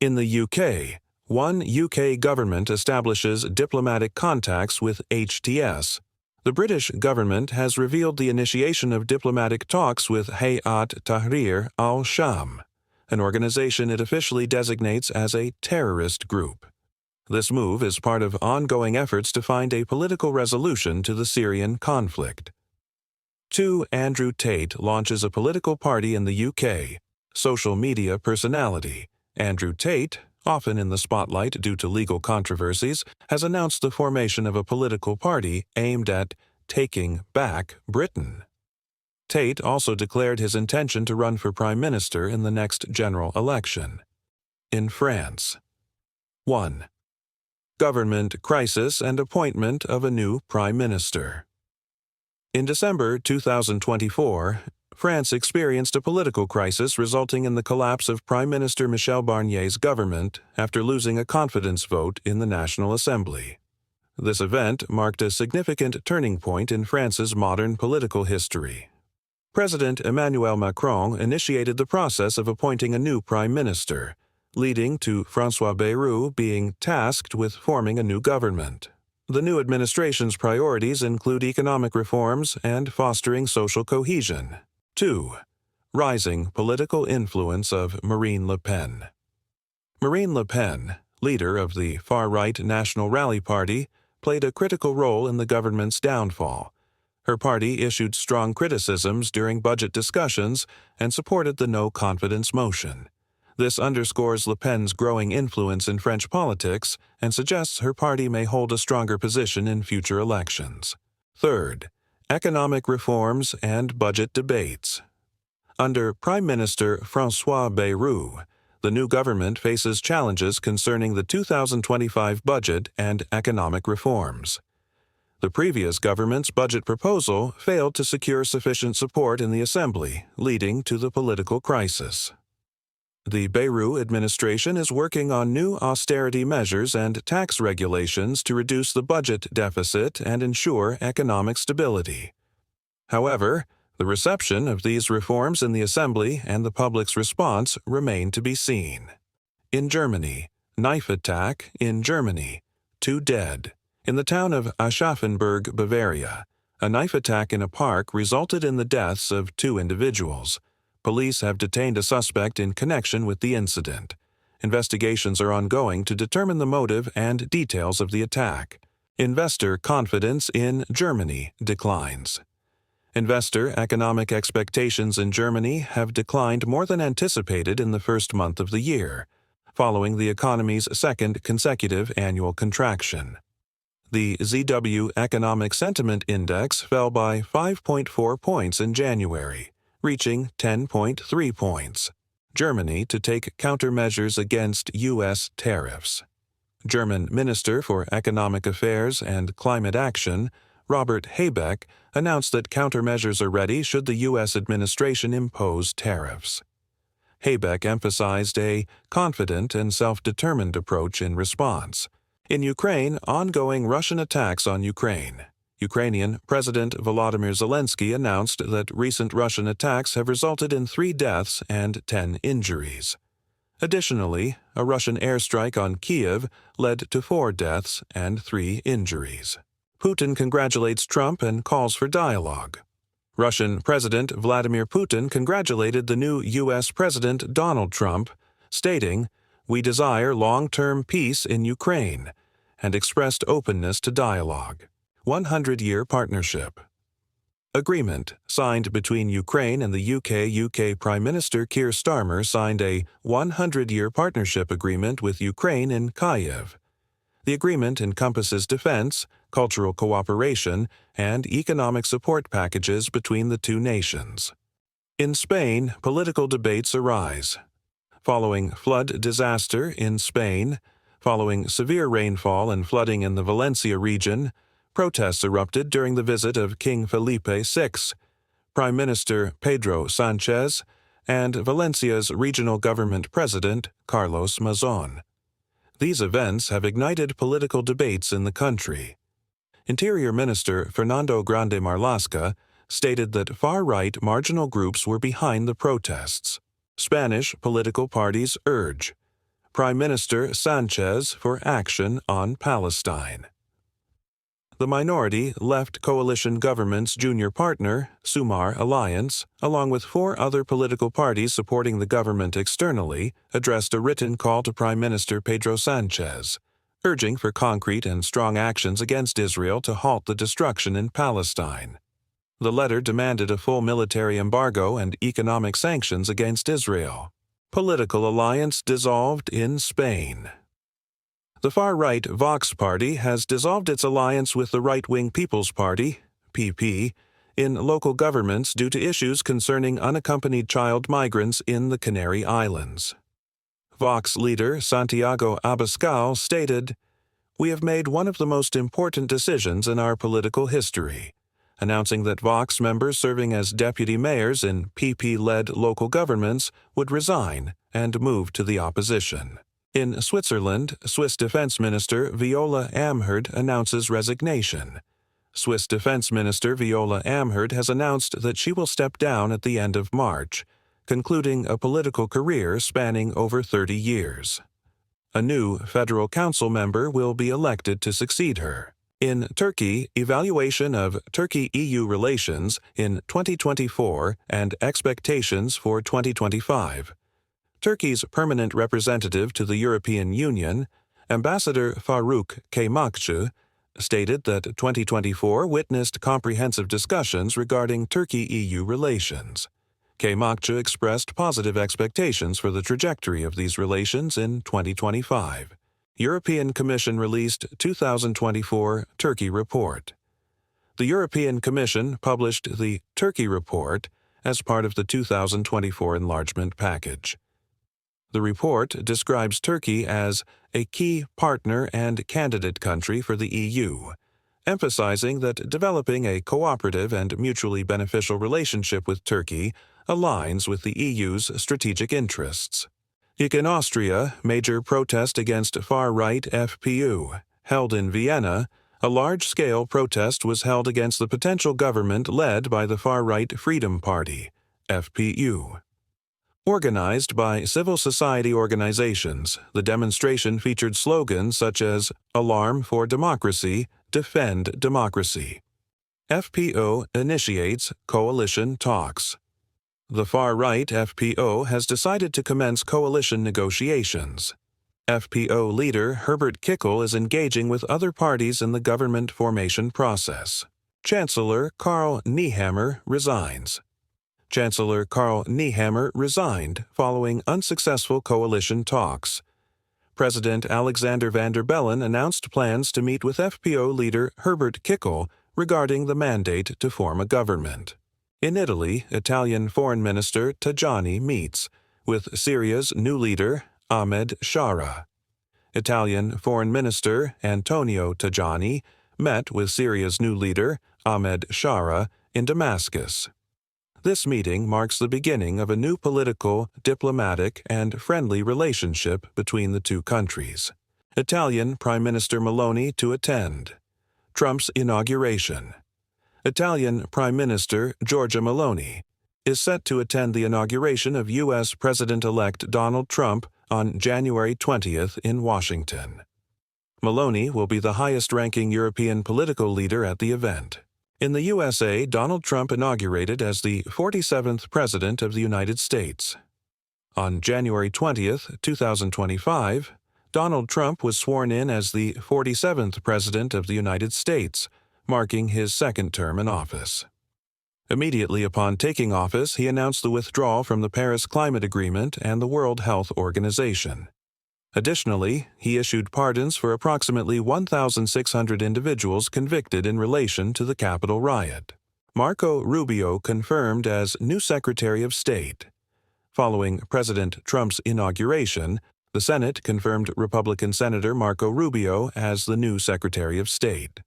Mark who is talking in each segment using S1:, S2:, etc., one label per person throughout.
S1: In the UK, one UK government establishes diplomatic contacts with HTS. The British government has revealed the initiation of diplomatic talks with Hayat Tahrir al-Sham, an organization it officially designates as a terrorist group. This move is part of ongoing efforts to find a political resolution to the Syrian conflict. 2. Andrew Tate launches a political party in the UK. Social media personality Andrew Tate, often in the spotlight due to legal controversies, has announced the formation of a political party aimed at taking back Britain. Tate also declared his intention to run for Prime Minister in the next general election. In France. 1. Government crisis and appointment of a new Prime Minister. In December 2024, France experienced a political crisis resulting in the collapse of Prime Minister Michel Barnier's government after losing a confidence vote in the National Assembly. This event marked a significant turning point in France's modern political history. President Emmanuel Macron initiated the process of appointing a new prime minister, leading to François Bayrou being tasked with forming a new government. The new administration's priorities include economic reforms and fostering social cohesion. 2. Rising political influence of Marine Le Pen. Marine Le Pen, leader of the far-right National Rally Party, played a critical role in the government's downfall. Her party issued strong criticisms during budget discussions and supported the no-confidence motion. This underscores Le Pen's growing influence in French politics and suggests her party may hold a stronger position in future elections. 3. Economic reforms and budget debates. Under Prime Minister François Bayrou, the new government faces challenges concerning the 2025 budget and economic reforms. The previous government's budget proposal failed to secure sufficient support in the Assembly, leading to the political crisis. The Bayrou administration is working on new austerity measures and tax regulations to reduce the budget deficit and ensure economic stability. However, the reception of these reforms in the Assembly and the public's response remain to be seen. In Germany, knife attack in Germany, 2 dead. In the town of Aschaffenburg, Bavaria, a knife attack in a park resulted in the deaths of 2 individuals. Police have detained a suspect in connection with the incident. Investigations are ongoing to determine the motive and details of the attack. Investor confidence in Germany declines. Investor economic expectations in Germany have declined more than anticipated in the first month of the year, following the economy's second consecutive annual contraction. The ZW Economic Sentiment Index fell by 5.4 points in January, reaching 10.3 points. Germany to take countermeasures against U.S. tariffs. German Minister for Economic Affairs and Climate Action, Robert Habeck, announced that countermeasures are ready should the U.S. administration impose tariffs. Habeck emphasized a confident and self-determined approach in response. In Ukraine, ongoing Russian attacks on Ukraine. Ukrainian President Volodymyr Zelensky announced that recent Russian attacks have resulted in 3 deaths and 10 injuries. Additionally, a Russian airstrike on Kyiv led to 4 deaths and 3 injuries. Putin congratulates Trump and calls for dialogue. Russian President Vladimir Putin congratulated the new U.S. President Donald Trump, stating, "We desire long-term peace in Ukraine," and expressed openness to dialogue. 100-year partnership. Agreement signed between Ukraine and the UK Prime Minister Keir Starmer signed a 100-year partnership agreement with Ukraine in Kyiv. The agreement encompasses defense, cultural cooperation, and economic support packages between the 2 nations. In Spain, political debates arise. Following flood disaster in Spain, following severe rainfall and flooding in the Valencia region, protests erupted during the visit of King Felipe VI, Prime Minister Pedro Sanchez, and Valencia's regional government president, Carlos Mazón. These events have ignited political debates in the country. Interior Minister Fernando Grande Marlaska stated that far-right marginal groups were behind the protests. Spanish political parties urge Prime Minister Sanchez for action on Palestine. The minority left coalition government's junior partner, Sumar Alliance, along with 4 other political parties supporting the government externally, addressed a written call to Prime Minister Pedro Sanchez, urging for concrete and strong actions against Israel to halt the destruction in Palestine. The letter demanded a full military embargo and economic sanctions against Israel. Political alliance dissolved in Spain. The far-right Vox Party has dissolved its alliance with the right-wing People's Party, PP, in local governments due to issues concerning unaccompanied child migrants in the Canary Islands. Vox leader Santiago Abascal stated, "We have made one of the most important decisions in our political history," announcing that Vox members serving as deputy mayors in PP-led local governments would resign and move to the opposition. In Switzerland, Swiss Defense Minister Viola Amherd announces resignation. Swiss Defense Minister Viola Amherd has announced that she will step down at the end of March, concluding a political career spanning over 30 years. A new federal council member will be elected to succeed her. In Turkey, evaluation of Turkey-EU relations in 2024 and expectations for 2025. Turkey's permanent representative to the European Union, Ambassador Faruk Kaymakçı, stated that 2024 witnessed comprehensive discussions regarding Turkey-EU relations. Kaymakçı expressed positive expectations for the trajectory of these relations in 2025. European Commission released 2024 Turkey Report. The European Commission published the Turkey Report as part of the 2024 enlargement package. The report describes Turkey as a key partner and candidate country for the EU, emphasizing that developing a cooperative and mutually beneficial relationship with Turkey aligns with the EU's strategic interests. In Austria, major protest against far-right FPÖ. Held in Vienna, a large-scale protest was held against the potential government led by the far-right Freedom Party, FPÖ. Organized by civil society organizations, the demonstration featured slogans such as "Alarm for Democracy, Defend Democracy." FPÖ initiates coalition talks. The far-right FPÖ has decided to commence coalition negotiations. FPÖ leader Herbert Kickl is engaging with other parties in the government formation process. Chancellor Karl Nehammer resigns. Chancellor Karl Nehammer resigned following unsuccessful coalition talks. President Alexander Van der Bellen announced plans to meet with FPÖ leader Herbert Kickl regarding the mandate to form a government. In Italy, Italian Foreign Minister Tajani meets with Syria's new leader Ahmed Shara. Italian Foreign Minister Antonio Tajani met with Syria's new leader Ahmed Shara in Damascus. This meeting marks the beginning of a new political, diplomatic, and friendly relationship between the two countries. Italian Prime Minister Meloni to attend. Trump's inauguration. Italian Prime Minister Giorgia Meloni is set to attend the inauguration of U.S. President-elect Donald Trump on January 20th in Washington. Meloni will be the highest-ranking European political leader at the event. In the USA, Donald Trump inaugurated as the 47th President of the United States. On January 20th, 2025, Donald Trump was sworn in as the 47th President of the United States, marking his second term in office. Immediately upon taking office, he announced the withdrawal from the Paris Climate Agreement and the World Health Organization. Additionally, he issued pardons for approximately 1,600 individuals convicted in relation to the Capitol riot. Marco Rubio confirmed as new Secretary of State. Following President Trump's inauguration, the Senate confirmed Republican Senator Marco Rubio as the new Secretary of State.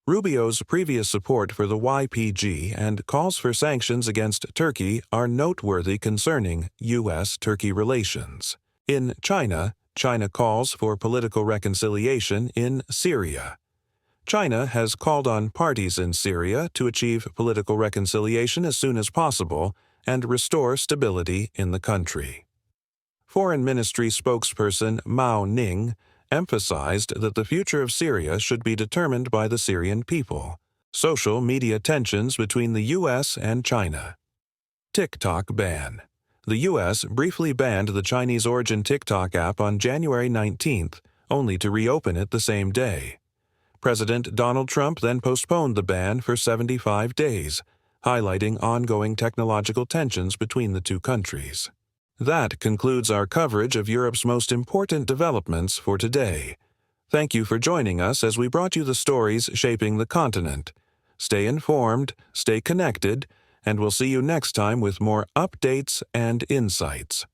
S1: Rubio's previous support for the YPG and calls for sanctions against Turkey are noteworthy concerning U.S.-Turkey relations. In China, China calls for political reconciliation in Syria. China has called on parties in Syria to achieve political reconciliation as soon as possible and restore stability in the country. Foreign Ministry spokesperson Mao Ning emphasized that the future of Syria should be determined by the Syrian people. Social media tensions between the U.S. and China. TikTok ban. The U.S. briefly banned the Chinese-origin TikTok app on January 19th, only to reopen it the same day. President Donald Trump then postponed the ban for 75 days, highlighting ongoing technological tensions between the two countries. That concludes our coverage of Europe's most important developments for today. Thank you for joining us as we brought you the stories shaping the continent. Stay informed, stay connected, and we'll see you next time with more updates and insights.